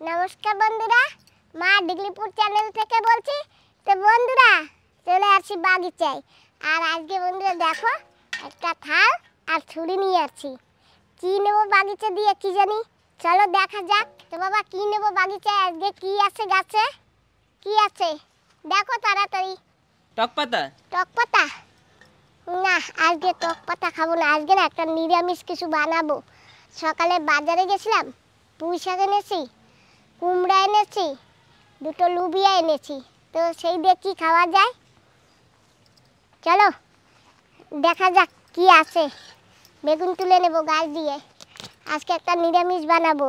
নমস্কার বন্ধুরা, মা ডিগলিপুর চ্যানেল থেকে বলছি। তো বন্ধুরা চলে আসছি বাগিচায়। আর আজকে বন্ধুরা দেখো একটা থাল আর ছুরি নিয়ে আসছি। কি নেব বাগিচা দিয়ে কি জানি, চলো দেখা যাক। তো বাবা কি নেব বাগিচায়, আজকে কি আছে গাছে, কি আছে দেখো তাড়াতাড়ি। টক পাতা। টক পাতা না, আজকে টক পাতা খাবো না। আজকে না একটা নিরামিষ কিছু বানাবো। সকালে বাজারে গেছিলাম, পুঁই শাক এনেছি, কুমড়া এনেছি, দুটো লুবিয়া এনেছি। তো সেই দিয়ে কি খাওয়া যায়, চলো দেখা যাক কি আছে। বেগুন তুলে নেব গাছ দিয়ে, আজকে একটা নিরামিষ বানাবো,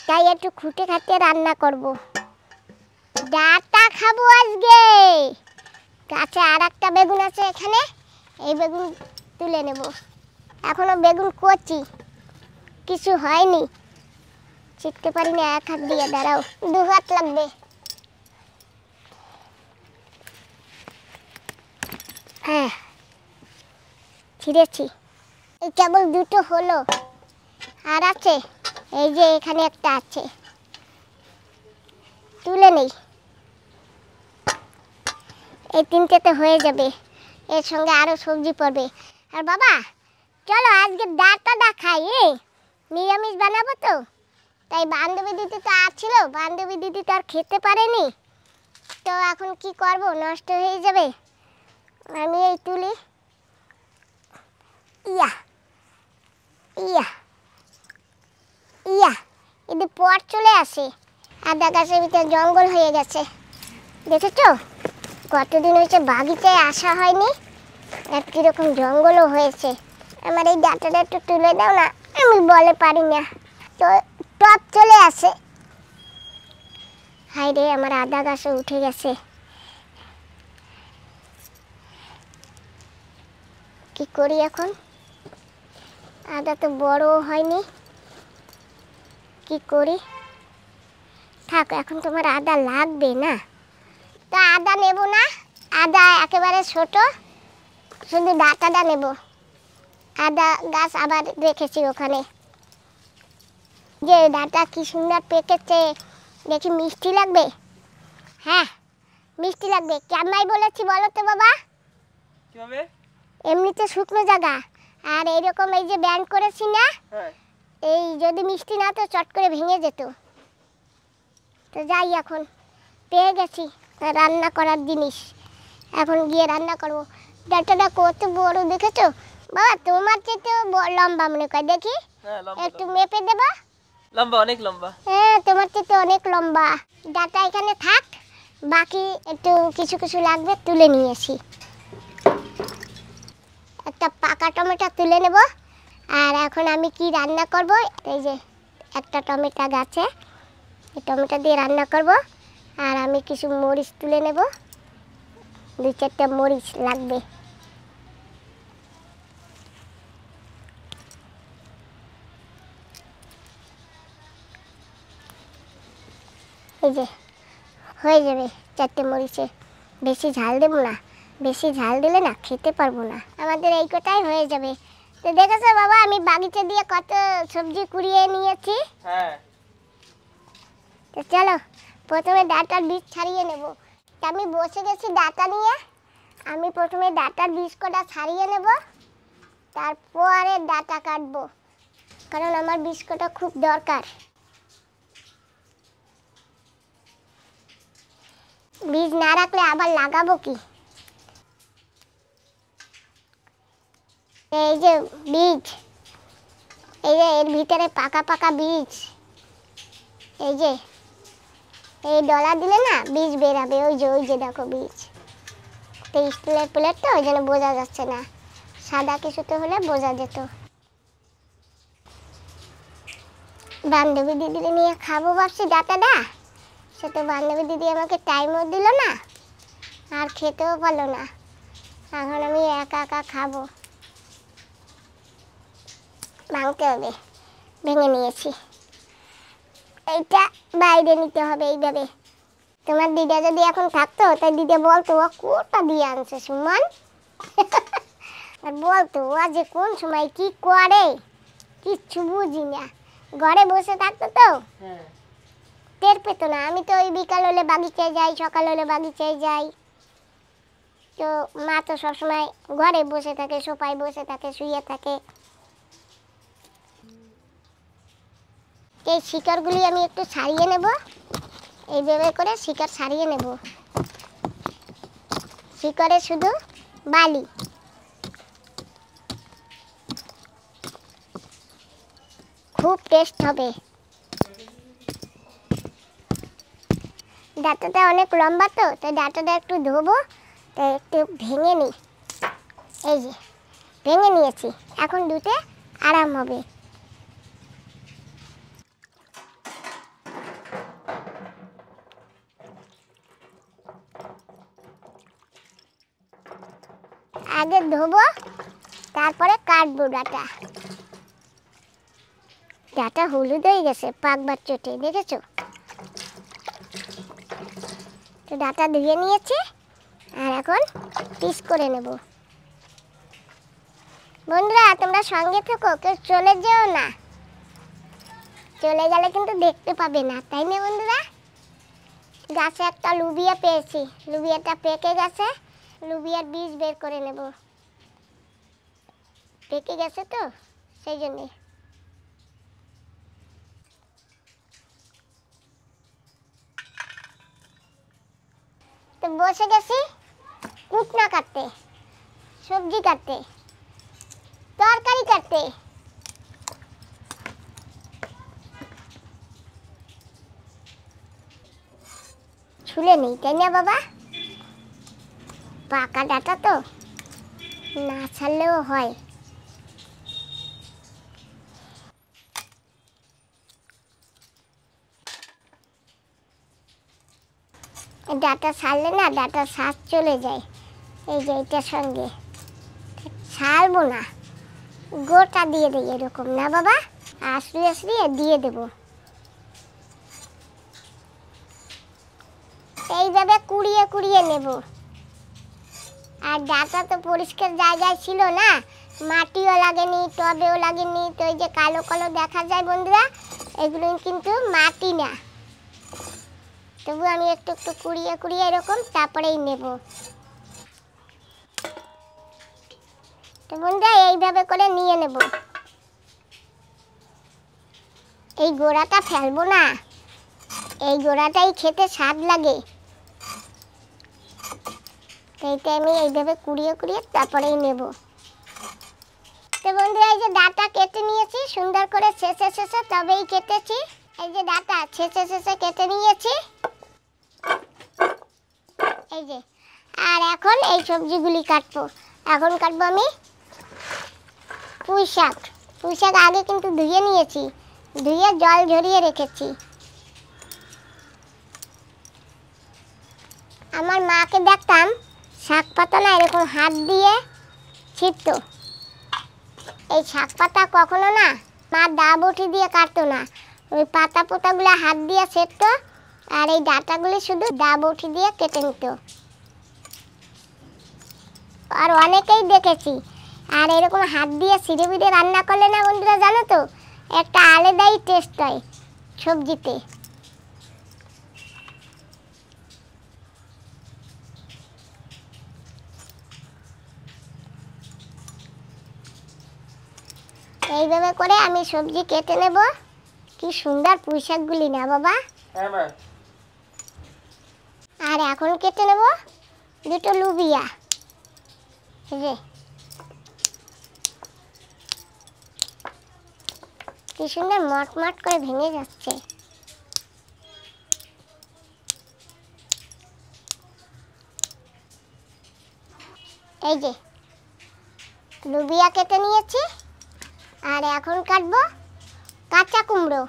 তাই একটু খুঁটে খাটে রান্না করব। ডাঁটা খাবো আজকে। গাছে আর একটা বেগুন আছে এখানে, এই বেগুন তুলে নেব। এখনো বেগুন কচি, কিছু হয়নি, চিটতে পারি না এক হাত দিয়ে, দাঁড়াও দু হাত লাগবে। হ্যাঁ ছিঁড়েছি, এই কেবল দুটো হলো, আর আছে এই যে এখানে একটা আছে, তুলে নেই। এই তিনটেতে হয়ে যাবে, এর সঙ্গে আরো সবজি পড়বে। আর বাবা চলো আজকে ডাঁটাটা খাই, নিরামিষ বানাবো তো। তাই বান্ধবী দিদি তো আসছিল, বান্ধবী দিদি তো আর খেতে পারেনি, তো এখন কি করব, নষ্ট হয়ে যাবে। আমি এই তুলি, ইয়া ইয়া ইয়া, এদের পর চলে আসে। আদা গাছের ভিতরে জঙ্গল হয়ে গেছে, দেখেছো কতদিন হয়েছে বাগিচায় আসা হয়নি, আর কীরকম জঙ্গলও হয়েছে। আমার এই ডাঁটাটা একটু তুলে দাও না, আমি বলে পারি না, তো টপ চলে আসে। হাই রে, আমার আদা গাছে উঠে গেছে, কি করি এখন। আদা তো বড় হয়নি, কি করি, থাক, এখন তোমার আদা লাগবে না, তা আদা নেব না। আদা একেবারে ছোট, শুধু ডাঁটাটা নেব। আদা গাছ আবার রেখেছি ওখানে, যে ডাঁটা কি সুন্দর পেকেছে, দেখি মিষ্টি লাগবে। হ্যাঁ মিষ্টি লাগবে, কেমন বলেছি বলো তো বাবা। কিভাবে? এমনিতে শুকনো জায়গা, আর এইরকম এই যে ব্যান্ড করেছি না, এই যদি মিষ্টি না তো চট করে ভেঙে যেত। তো যাই, এখন পেয়ে গেছি রান্না করার জিনিস, এখন গিয়ে রান্না করবো। ডাঁটাটা কত বড় দেখেছো বাবা, তোমার চেয়ে লম্বা মনে করে, দেখি একটু মেপে দেবা। লম্বা, অনেক লম্বা। হ্যাঁ তোমার চেয়ে অনেক লম্বা। ডাঁটা এখানে থাক, বাকি একটু কিছু কিছু লাগবে তুলে নিয়ে আসি। একটা পাকা টমেটো তুলে নেব। আর এখন আমি কি রান্না করব, এই যে একটা টমেটো গাছে, এই টমেটো দিয়ে রান্না করব। আর আমি কিছু মরিচ তুলে নেব, দুই চারটা মরিচ লাগবে। এই যে হয়ে যাবে চারটে মরিচে, বেশি ঝাল দেবো না, বেশি ঝাল দিলে না খেতে পারবো না, আমাদের এই কটাই হয়ে যাবে। তো দেখেছো বাবা আমি বাগিচা দিয়ে কত সবজি কুড়িয়ে নিয়েছি। হ্যাঁ, তো চলো প্রথমে ডাঁটার বীজ ছাড়িয়ে নেব। আমি বসে গেছি ডাঁটা নিয়ে, আমি প্রথমে ডাঁটার বীজ কটা ছাড়িয়ে নেব, তারপরে ডাঁটা কাটবো, কারণ আমার বীজ কটা খুব দরকার। বীজ না রাখলে আবার লাগাবো কি। এই যে বীজ, এই যে এর ভিতরে পাকা পাকা বীজ, এই যে এই ডলা দিলে না বীজ বেরাবে, ওই যে দেখো বীজ। তো স্টিলের প্লেট তো ওই জন্য বোঝা যাচ্ছে না, সাদা কিছুতে হলে বোঝা যেত। বান্ধবী দিদি নিয়ে খাবো ভাবছি ডাঁটাটা, সে তো বান্ধবী দিদি আমাকে টাইমও দিল না, আর খেতেও পারলো না, এখন আমি একা একা খাবো। ভাঙতে হবে, ভেঙে নিয়েছি, এইটা বাইরে নিতে হবে এইভাবে। তোমার দিদা যদি এখন থাকতো, তাই দিদা বলতো ও কোটা দিয়ে আনছে সুমন, আর বলতো ও যে কোন সময় কি করে কিচ্ছু বুঝি না, ঘরে বসে থাকতো তো, পেত না। আমি তো ওই বিকাল হলে বাগিচায় যাই, সকাল হলে বাগিচায় যাই। তো মা তো সবসময় ঘরে বসে থাকে, সোফায় বসে থাকে, শুয়ে থাকে। এই শিকড়গুলি আমি একটু ছাড়িয়ে নেব। এইভাবে করে শিকড় ছাড়িয়ে নেব। শিকড়ে শুধু বালি। খুব টেস্ট হবে। ডাঁটাটা অনেক লম্বা, তো তাই ডাঁটাটা একটু ধোবো, তাই একটু ভেঙে নিই। এই যে ভেঙে নিয়েছি, এখন ধুতে আরাম হবে। আগে ধোবো, তারপরে কাটবো ডাঁটা। ডাঁটা হলুদ হয়ে গেছে পাকবার চোটে, দেখেছো? তো ডাঁটা ধুয়ে নিয়েছি, আর এখন পিস করে নেব। বন্ধুরা তোমরা সঙ্গে থেকো, কেউ চলে যেও না। চলে গেলে কিন্তু দেখতে পাবে না, তাই না বন্ধুরা? গাছে একটা লুবিয়া পেয়েছি, লুবিয়াটা পেকে গেছে। লুবিয়ার বীজ বের করে নেব। পেকে গেছে তো সেই জন্যে। তো বসে গেছি কুটনা কাটতে, সবজি কাটতে, তরকারি কাটতে। ছুলে নেই, তাই না বাবা? পাকা ডাঁটা তো না ছাড়লেও হয়। ডাঁটা ছাড়লে না ডাঁটার স্বাদ চলে যায়। এই যে এটার সঙ্গে ছাড়বো না, গোটা দিয়ে দেই এরকম, না বাবা? আশ্রিয়ে আশ্রিয়ে দিয়ে দেব। এইভাবে কুড়িয়ে কুড়িয়ে নেব। আর ডাঁটা তো পরিষ্কার জায়গায় ছিল না, মাটিও লাগেনি, টবেও লাগেনি, তো এই যে কালো কালো দেখা যায় বন্ধুরা, এগুলো কিন্তু মাটি না। তবু আমি একটু একটু কুড়িয়ে কুড়িয়ে এরকম তারপরেই নেব। তো বন্ধুরা এইভাবে করে নিয়ে নেব। এই গোড়াটা ফেলবো না, এই গোড়াটাই খেতে স্বাদ লাগে। এইটা আমি এইভাবে কুড়িয়ে কুড়িয়ে তারপরেই নেব। তো বন্ধুরা এই যে ডাঁটা কেটে নিয়েছি সুন্দর করে, শেষে শেষে তবেই কেটেছি। এই যে ডাঁটা শেষে শেষে কেটে নিয়েছি, এই যে। আর এখন এই সবজিগুলি কাটবো। এখন কাটবো আমি পুঁই শাক। পুঁই শাক আগে কিন্তু ধুয়ে নিয়েছি, ধুয়ে জল ঝরিয়ে রেখেছি। আমার মাকে দেখতাম শাক পাতা না এরকম হাত দিয়ে ছিঁড়তো। এই শাক পাতা কখনো না মা দা বটি দিয়ে কাটতো না, ওই পাতা পোতাগুলো হাত দিয়ে ছেঁড়তো, আর এই ডাঁটাগুলি শুধু দা বটি দিয়ে কেটে নিত। আর অনেকেই দেখেছি। আর এরকম হাত দিয়ে ছিঁড়ে বিড়ে রান্না করলে না বন্ধুরা জানো তো, একটা আলাদাই টেস্ট হয় সবজিতে। এইভাবে করে আমি সবজি কেটে নেব। কি সুন্দর পুঁই শাকগুলি, না বাবা? আর এখন কেটে নেব দুটো লুবিয়া। রে কি সুন্দর মটমট করে ভেঙে যাচ্ছে। এই যে লুবিয়া কেটে নিয়েছি। আর এখন কাটবো কাঁচা কুমড়ো।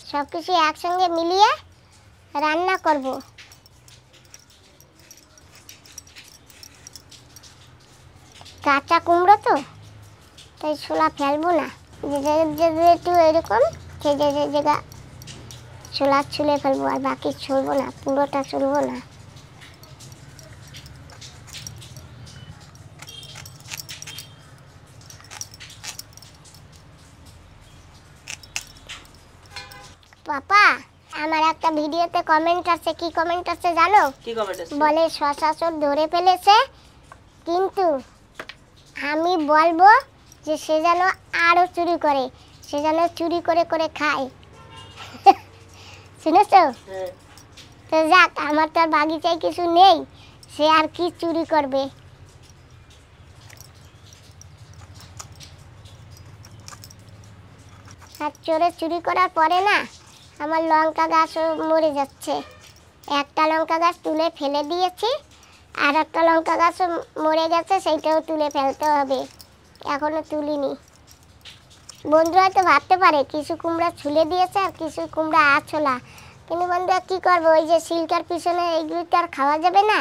সব কিছু একসঙ্গে মিলিয়ে রান্না করব। কাঁচা কুমড়ো তো তাই ছোলা ফেলবো না, যে একটু এরকম যে জায়গা ছোলা ছুলে ফেলবো, আর বাকি ছুলবো না, পুরোটা ছুলবো না। পাপা, আমার একটা ভিডিওতে কমেন্ট আছে, কি কমেন্ট আছে জানো? কি কমেন্ট আছে? বলে শশা চোর ধরে ফেলেছে, কিন্তু আমি বলবো যে সে যেন আরো চুরি করে, সে যেন চুরি করে করে খায়। শুনেছো? হ্যাঁ। তো যাক, আমার তো আর বাগিচায় কিছু নেই, সে আর কি চুরি করবে। আর চোরে চুরি করার পরে না আমার লঙ্কা গাছও মরে যাচ্ছে। একটা লঙ্কা গাছ তুলে ফেলে দিয়েছি, আর একটা লঙ্কা গাছও মরে গেছে, সেইটাও তুলে ফেলতে হবে, এখনো তুলিনি। বন্ধুরা হয়তো ভাবতে পারে কিছু কুমড়া ছুলে দিয়েছে আর কিছু কুমড়া আছলা, কিন্তু বন্ধুরা কী করবো, ওই যে সিল্কার পিছনে এইগুলো তো আর খাওয়া যাবে না,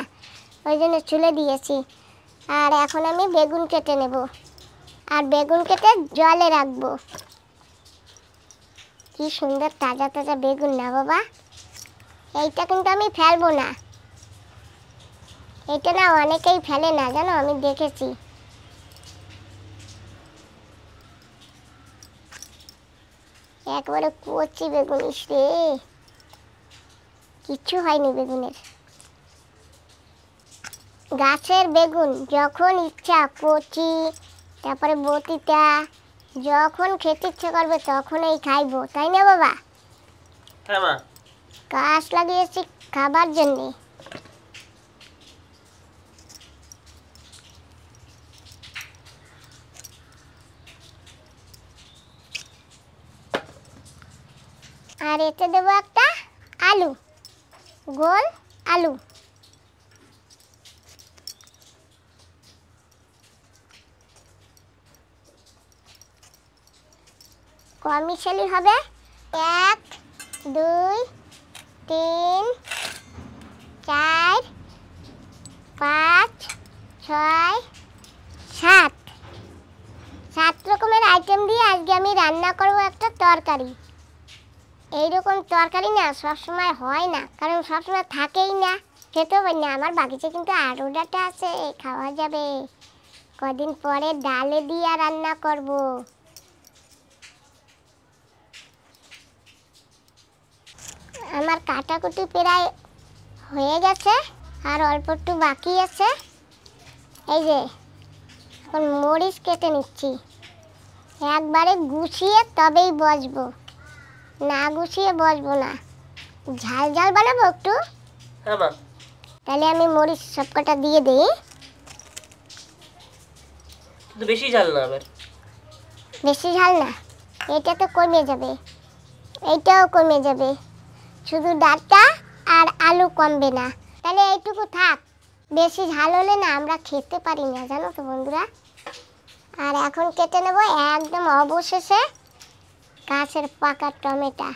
ওই জন্য ছুলে দিয়েছি। আর এখন আমি বেগুন কেটে নেব, আর বেগুন কেটে জলে রাখবো। কি সুন্দর তাজা তাজা বেগুন না বাবা, এইটা কিন্তু আমি ফেলবো না, এটা না অনেকেই ফেলে না জানো, আমি দেখেছি। একবারে কচি বেগুন, রে কিচ্ছু হয়নি বেগুনের। গাছের বেগুন যখন ইচ্ছা কচি, তারপরে বটিটা, যখন খেতে ইচ্ছে করবে তখনই খাইবো, তাই না বাবা? হ্যাঁ মা। গাছ লাগিয়েছি খাবার জন্যে। আর এতে দেবো একটা আলু, গোল আলু। কম মিশালি হবে। 1 2 3 4 5 6 7 7 রকমের আইটেম দিয়ে আজকে আমি রান্না করব একটা তরকারি। এইরকম তরকারি না সবসময় হয় না, কারণ সবসময় থাকেই না, খেতেও পারি না। আমার বাগিচে কিন্তু আরও ডাঁটা আছে, খাওয়া যাবে। কদিন পরে ডালে দিয়ে রান্না করব। আমার কাটাকুটি প্রায় হয়ে গেছে, আর অল্প একটু বাকি আছে। এই যে এখন মরিচ কেটে নিচ্ছি, একবারে গুছিয়ে তবেই বসবো, না গুছিয়ে বসবো না। ঝাল ঝাল বানাবো একটু। হ্যাঁ মা। তাহলে আমি মরিচ সবকটা দিয়ে দিই। কিন্তু বেশি ঝাল না আবার। বেশি ঝাল না, এটা তো কমে যাবে, এইটাও কমে যাবে, শুধু ডাঁটা আর আলু কমবে না। তাহলে এইটুকু থাক, বেশি ঝাল হলে না আমরা খেতে পারি না জানো তো বন্ধুরা। আর এখন কেটে নেব একদম অবশেষে গাছের পাকা টমেটো।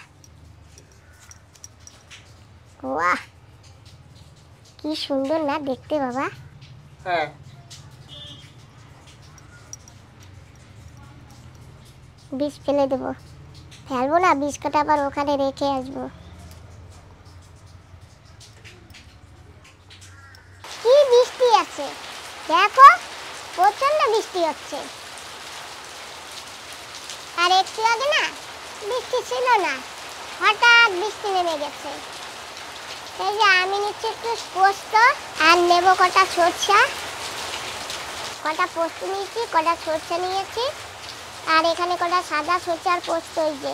বাহ, কি সুন্দর না দেখতে বাবা। হ্যাঁ। বীজ ফেলে দেবো, ফেলবো না, বীজ কটা আবার ওখানে রেখে আসবো। কি বৃষ্টি আছে দেখো, প্রচন্ড বৃষ্টি হচ্ছে। আর একটু আগে না বৃষ্টি ছিল না, হঠাৎ বৃষ্টি নেমে গেছে। এই যে আমি নিচ্ছি একটু পোস্ত, আর নেব কটা সরষা, কটা পোস্ত নিয়েছি, কটা সরষা নিয়েছি, আর এখানে কটা সাদা সরষা আর পোস্ত, এই যে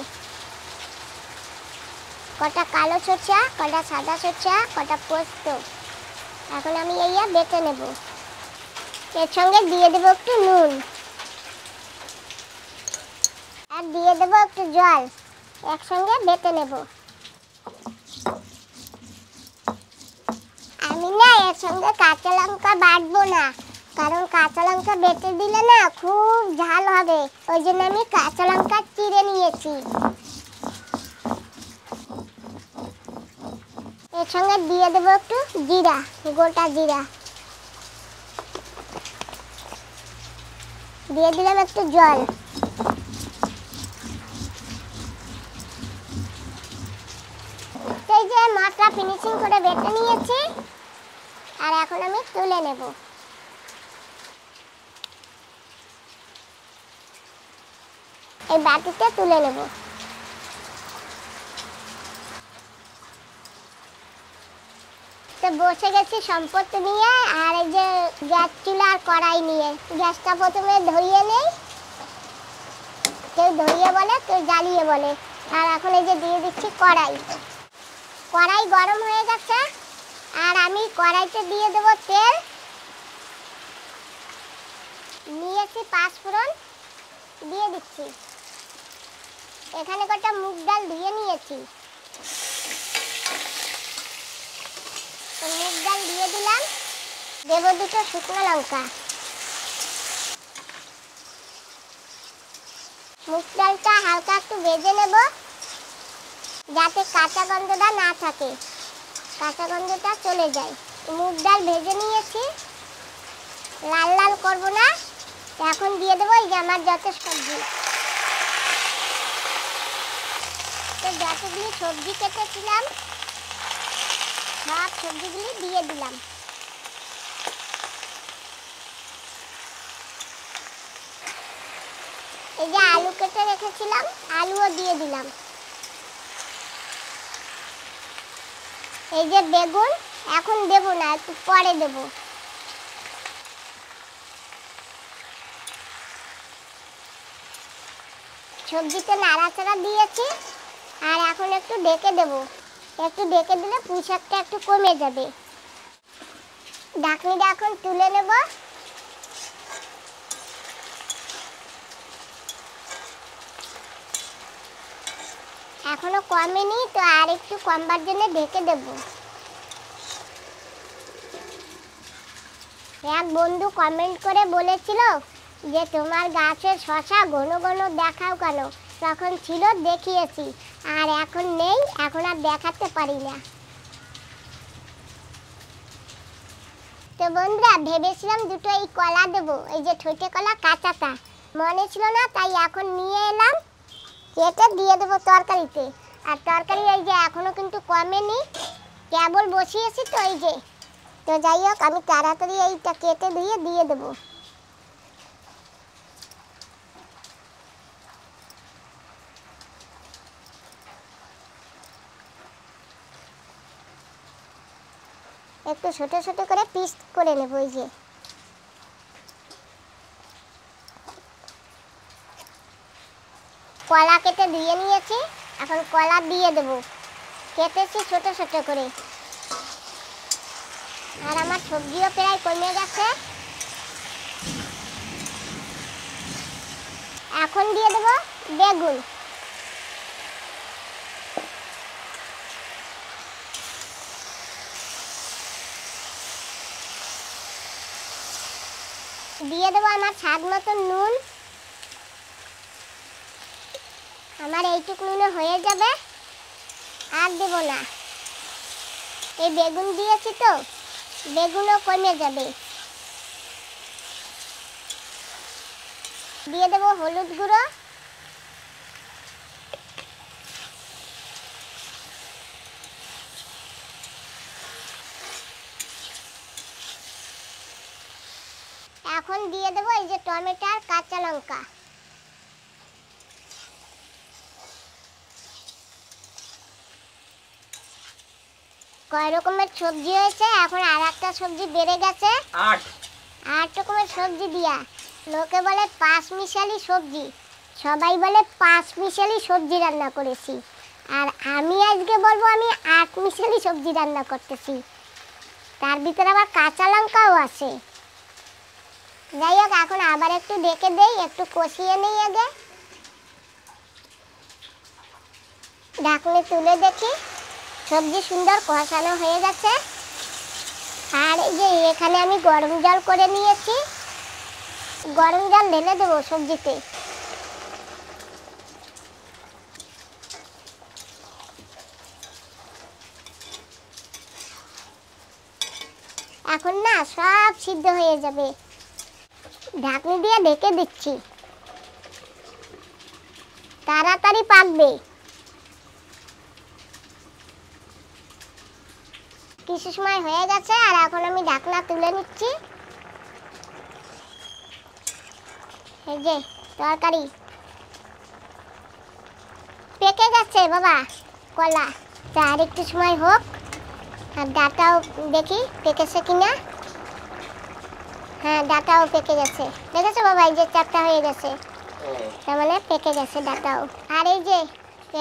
কটা কালো সরষা, কটা সাদা সরষা, কটা পোস্ত। এখন আমি এই বেটে নেব, এর সঙ্গে দিয়ে দেবো একটু নুন, আর দিয়ে দেবো একটু জল, একসঙ্গে বেটে নেব। আমি না এর সঙ্গে কাঁচা লঙ্কা বাটবো না, কারণ কাঁচা লঙ্কা বেটে দিলে না খুব ঝাল হবে, ওই জন্য আমি কাঁচা লঙ্কা চিড়ে নিয়েছি। এর সঙ্গে দিয়ে দেবো একটু জিরা, গোটা জিরা দিয়ে দিলাম, একটু জল। এই যে মশলা ফিনিশিং করে বেটে নিয়েছি, আর এখন আমি তুলে নেব। এই বাটিতে তুলে নেব। তো বসে গেছি সম্পত্তি নিয়ে আর এই যে গ্যাস চুলা আর কড়াই নিয়ে। গ্যাসটা প্রথমে ধরিয়ে নেই, কেউ ধরিয়ে বলে কেউ জ্বালিয়ে বলে। আর এখন এই যে দিয়ে দিচ্ছি কড়াই। কড়াই গরম হয়ে গেছে আর আমি কড়াইতে দিয়ে দেবো তেল। নিয়েছি 5 ফোড়ন, দিয়ে দিচ্ছি। এখানে কটা মুগ ডাল ধুয়ে নিয়েছি, মুগ ডাল দিয়ে দিলাম। দেবো 2টো শুকনো লঙ্কা। মুগ ডালটা হালকা একটু ভেজে নেব যাতে কাঁচা গন্ধটা না থাকে, কাঁচা গন্ধটা চলে যায়। মুগ ডাল ভেজে নিয়েছি, লাল লাল করবো না। এখন দিয়ে দেবো এই যে আমার যত সবজি। তো যতগুলি সবজি কেটেছিলাম সব সবজিগুলি দিয়ে দিলাম। এই যে আলু কেটে রেখেছিলাম, আলুও দিয়ে দিলাম। এই যে বেগুন এখন দেব না, একটু পরে দেব। সবজিতে নাড়াচাড়া দিয়েছি আর এখন একটু ঢেকে দেব। একটু ঢেকে দিলে পুঁই শাকটা একটু কমে যাবে। ঢাকনিটা এখন তুলে নেব। এখনো কমেনি, তো আর একটু কমবার জন্য ঢেকে দেব। এক বন্ধু কমেন্ট করে বলেছিল যে তোমার গাছের শসা ঘন ঘন দেখাও কেন? তখন ছিল দেখিয়েছি, আর এখন নেই, এখন আর দেখাতে পারি না। তো বন্ধুরা ভেবেছিলাম 2টো এই কলা দেবো, এই যে ঠোঁটে কলা কাঁচাটা মনে ছিল না, তাই এখন নিয়ে এলাম। কেটে দিয়ে দেবো তরকারিতে। আর তরকারি এই যে এখনো কিন্তু কমেনি, কেবল বসিয়েছি তো এই যে। তো যাই হোক আমি তাড়াতাড়ি এইটা কেটে দিয়ে দেবো। একটু ছোট ছোট করে পিস করে নেব। এই যে কলা কেটে দিয়ে নিয়েছি, এখন কলা দিয়ে দেব। কেটেছি ছোট ছোট করে। আর আমার সবজিও প্রায় কমে গেছে। এখন দিয়ে দেব বেগুন। দিয়ে দেবো আমার স্বাদ মতো নুন। আমার এইটুকু নুনে হয়ে যাবে, আর দেব না। এই বেগুন দিয়েছি তো, বেগুনও কমে যাবে। দিয়ে দেবো হলুদ গুঁড়ো। এখন দিয়ে দেবো এই যে টমেটো আর কাঁচা লঙ্কা। কয় রকমের সবজি হয়েছে, এখন আর একটা সবজি বেড়ে গেছে। 8 রকমের সবজি দিয়া। লোকে বলে 5 মিশালি সবজি, সবাই বলে 5 মিশালি সবজি রান্না করেছি। আর আমি আজকে বলবো আমি 8 মিশালি সবজি রান্না করতেছি। তার ভিতরে আবার কাঁচা লঙ্কাও আছে। যাই হোক এখন আবার একটু ঢেকে দেই, একটু কষিয়ে নেই আগে। ঢাকনি তুলে দেখি সবজি সুন্দর কষানো হয়ে গেছে। আর এই যে এখানে আমি গরম জল করে নিয়েছি, গরম জল ঢেলে দেবো সবজিতে। এখন না সব সিদ্ধ হয়ে যাবে। ঢাকনি দিয়ে ঢেকে দিচ্ছি, তাড়াতাড়ি পাকবে। কিছু সময় হয়ে গেছে আর এখন আমি ঢাকনা তুলে নিচ্ছি। এই যে তরকারি পেকে গেছে বাবা কলা। তা আর একটু সময় হোক, আর ডাটাও দেখি পেকেছে কিনা। হ্যাঁ, ডাটাও পেকে গেছে। দেখেছো বাবা, এই যে 4টা হয়ে গেছে, তার মানে পেকে গেছে ডাটাও। আর এই যে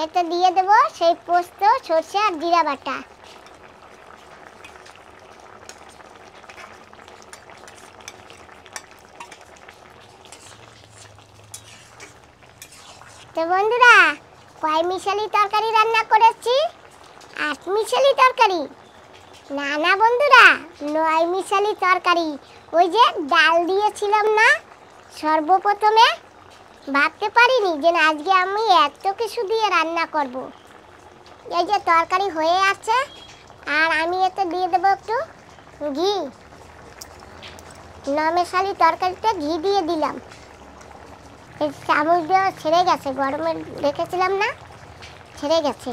এটা দিয়ে দেবো সেই পোস্ত, সরষে আর জিরা বাটা। তো বন্ধুরা, কয় মিশালি তরকারি রান্না করেছি? 8 মিশালি তরকারি না না বন্ধুরা, 9 মিশালি তরকারি। ওই যে ডাল দিয়েছিলাম না সর্বপ্রথমে, ভাবতে পারিনি যে আজকে আমি এত কিছু দিয়ে রান্না করব। এই যে তরকারি হয়ে আছে, আর আমি এতে দিয়ে দেবো একটু ঘি। 9 মিশালি তরকারিতে ঘি দিয়ে দিলাম। এই চামচ দিয়ে ছেড়ে গেছে, গরমে রেখেছিলাম না, ছেড়ে গেছে।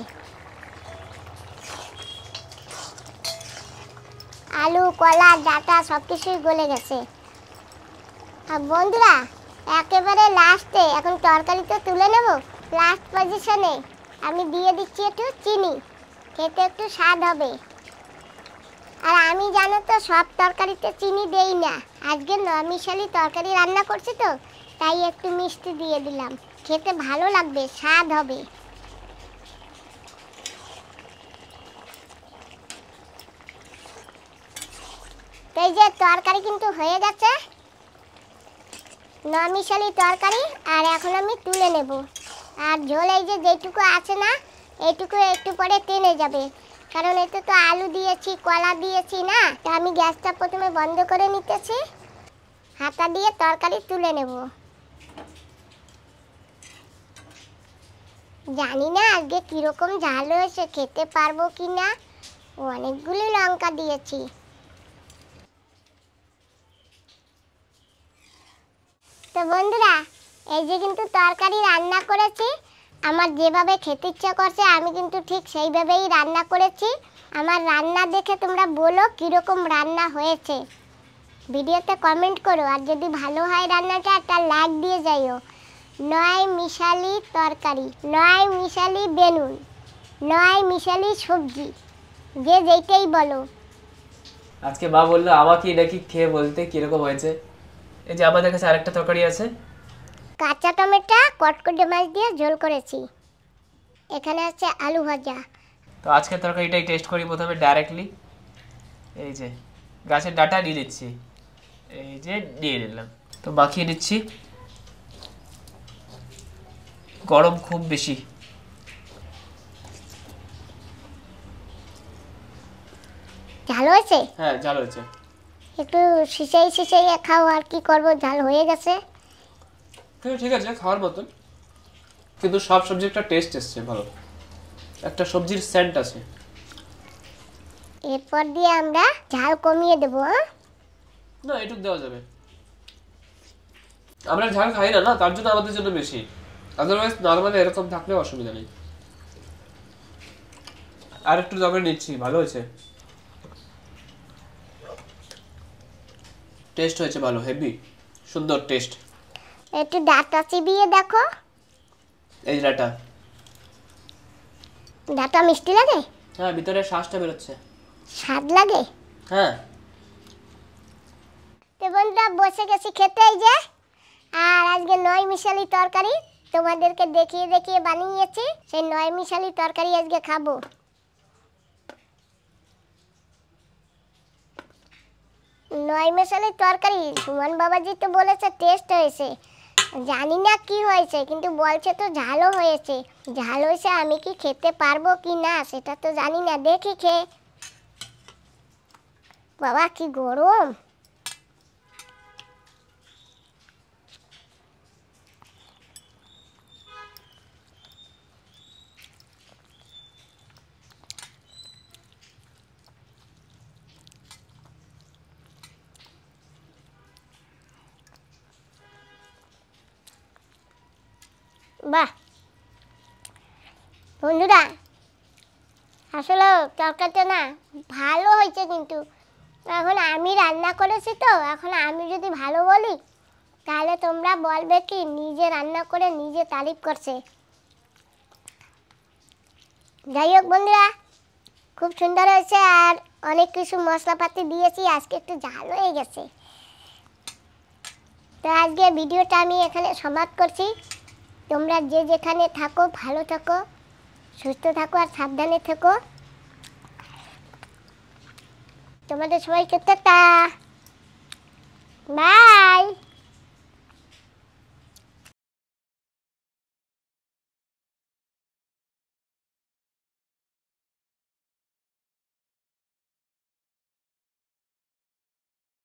আলু, কলা, ডাটা সব কিছুই গলে গেছে। আর বন্ধুরা, একেবারে লাস্টে এখন তরকারি তো তুলে নেব, লাস্ট পজিশনে আমি দিয়ে দিচ্ছি একটু চিনি, খেতে একটু স্বাদ হবে। আর আমি জানো তো সব তরকারিতে চিনি দেই না, আজকে 9 মিশালি তরকারি রান্না করছি তো তাই একটু মিষ্টি দিয়ে দিলাম, খেতে ভালো লাগবে, স্বাদ হবে। এই যে তরকারি কিন্তু হয়ে গেছে, 9 মিশালি তরকারি। আর এখন আমি তুলে নেব। আর ঝোল এই যে যেটুকু আছে না, এইটুকু একটু পরে টেনে যাবে, কারণ এতে তো আলু দিয়েছি, কলা দিয়েছি না। তো আমি গ্যাসটা প্রথমে বন্ধ করে নিতেছি, হাতা দিয়ে তরকারি তুলে নেব। জানি না আজকে কিরকম ঝাল হয়েছে, খেতে পারবো কি না। অনেকগুলো লঙ্কা দিয়েছি। তো বন্ধুরা, এই যে কিন্তু তরকারি রান্না করেছি, আমার যেভাবে খেতে ইচ্ছা করছে আমি কিন্তু ঠিক সেইভাবেই রান্না করেছি। আমার রান্না দেখে তোমরা বলো কীরকম রান্না হয়েছে, ভিডিওতে কমেন্ট করো। আর যদি ভালো হয় রান্নাটা, একটা লাইক দিয়ে যাইও। 9 মিশালি তরকারি, 9 মিশালি বেলুন, 9 মিশালি সবজি, যে যেইটাই বলো। আজকে মা বললো আমাকে নাকি খেয়ে বলতে কিরকম হয়েছে। এই যে আমাদের কাছে আরেকটা তরকারি আছে, কাঁচা টমেটো কটকটে মাছ দিয়ে ঝোল করেছি। এখানে আছে আলু ভাজা। তো আজকের তরকারিটাই টেস্ট করি প্রথমে ডাইরেক্টলি। এই যে গাছের ডাটা দিয়ে দিচ্ছি, এই যে দিয়ে দিলাম, তো মাখিয়ে দিচ্ছি। গরম খুব বেশি, ঝাল হয়েছে? হ্যাঁ ঝাল হয়েছে। একটু শিশাই শিশাই খাও, আর কি করব, ঝাল হয়ে গেছে। হ্যাঁ ঠিক আছে, খাওয়ার মতন, কিন্তু সব সবজির একটা টেস্ট এসছে ভালো, একটা সবজির সেন্ট আছে। এরপর দিয়ে আমরা ঝাল কমিয়ে দেবো। না এটুক দেওয়া যাবে, আমরা ঝাল খাই না না, তার জন্য আমাদের জন্য বেশি, আদারওয়াইজ নরমালি এরকম থাকলে অসুবিধা নেই। আর একটু তরকারি নিচ্ছি, ভালো হয়েছে, টেস্ট হয়েছে ভালো, হেভি সুন্দর টেস্ট। একটু ডাটা চিবিয়ে দেখো। এই ডাটা, ডাটা মিষ্টি লাগে? হ্যাঁ ভিতরে শ্বাসটা বেরোচ্ছে, স্বাদ লাগে। হ্যাঁ। তো বন্ধুরা, বসে গেছি খেতে। এই যে, আর আজকে 9 মিশালি তরকারি তোমাদেরকে দেখিয়ে দেখিয়ে বানিয়েছি, সেই 9 মিশালি তরকারি আজকে খাবো। নয় মিশালি তরকারি সুমন বাবাজি তো বলেছে টেস্ট হয়েছে, জানি না কি হয়েছে, কিন্তু বলছে তো ঝালও হয়েছে। ঝাল হয়েছে, আমি কি খেতে পারবো কি না সেটা তো জানি না, দেখি খেয়ে। বাবা কি গরম! বাহ বন্ধুরা, আসলে তরকারিটা না ভালো হয়েছে, কিন্তু এখন আমি রান্না করেছি তো, এখন আমি যদি ভালো বলি তাহলে তোমরা বলবে কি নিজে রান্না করে নিজে তারিফ করছে। যাই হোক বন্ধুরা, খুব সুন্দর হয়েছে। আর অনেক কিছু মশলাপাতি দিয়েছি, আজকে একটু ঝাল হয়ে গেছে। তো আজকে ভিডিওটা আমি এখানে সমাপ্ত করছি। তোমরা যে যেখানে থাকো ভালো থাকো, সুস্থ থাকো আর সাবধানে থেকো। তোমাদের সবাইকে টাটা, বাই।